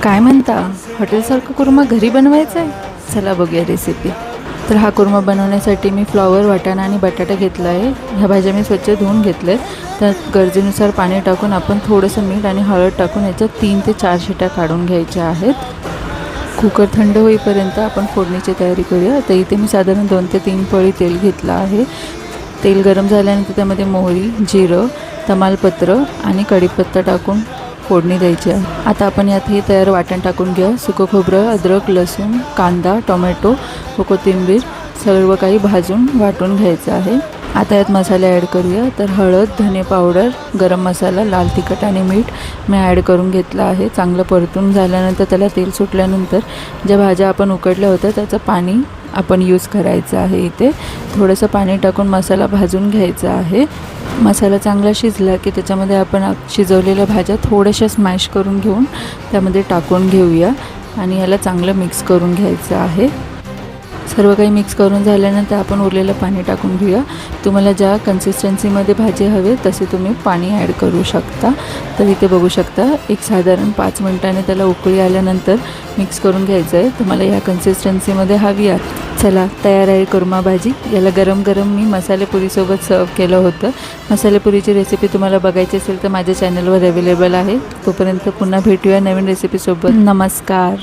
काय म्हणता, हॉटेलसारखं कुर्मा घरी बनवायचा आहे? चला बघूया रेसिपी. तर हा कुर्मा बनवण्यासाठी मी फ्लॉवर, वाटाणा आणि बटाटा घेतला आहे. ह्या भाज्या मी स्वच्छ धुवून घेतल्या. त्यात गरजेनुसार पाणी टाकून आपण थोडंसं मीठ आणि हळद टाकून याच्यात 3 ते 4 शिट्या काढून घ्यायच्या आहेत. कुकर थंड होईपर्यंत आपण फोडणीची तयारी करूया. तर इथे मी साधारण 2 ते 3 पळी तेल घेतलं आहे. तेल गरम झाल्यानंतर त्यामध्ये मोहरी, जिरं, तमालपत्र आणि कढीपत्ता टाकून फोडणी द्यायची आहे. आता आपण यात हे तयार वाटण टाकून घेऊया. सुकं खोबरं, अद्रक, लसूण, कांदा, टोमॅटो व कोथिंबीर सर्व काही भाजून वाटून घ्यायचं आहे. आता यात मसाले ॲड करूया. तर हळद, धने पावडर, गरम मसाला, लाल तिखट आणि मीठ मी ॲड करून घेतलं आहे. चांगलं परतून झाल्यानंतर त्याला तेल सुटल्यानंतर ज्या भाज्या आपण उकडल्या होत्या त्याचं पाणी आपण यूज करायचं आहे. इथे थोडंसं पाणी टाकून मसाला भाजून घ्यायचा आहे. मसाला चांगला शिजला की त्याच्यामध्ये आपण शिजवलेल्या भाज्या थोड्याशा स्मॅश करून घेऊन त्यामध्ये टाकून घेऊया आणि याला चांगलं मिक्स करून घ्यायचं आहे. सर्व काही मिक्स करून झाल्यानंतर आपण उरलेलं पाणी टाकून घेऊया. तुम्हाला ज्या कन्सिस्टन्सीमध्ये भाजी हवे तसे तुम्ही पाणी ॲड करू शकता. तर इथे बघू शकता एक साधारण 5 मिनिटांनी त्याला उकळी आल्यानंतर मिक्स करून घ्यायचं आहे. तुम्हाला या कन्सिस्टन्सीमध्ये हवी आहे. चला तयार आहे कुर्मा भाजी. याला गरम गरम मी मसाले पुरीसोबत सर्व केलं होतं. मसाले पुरीची रेसिपी तुम्हाला बघायची असेल तर माझ्या चॅनलवर अवेलेबल आहे. तोपर्यंत पुन्हा भेटूया नवीन रेसिपीसोबत. नमस्कार.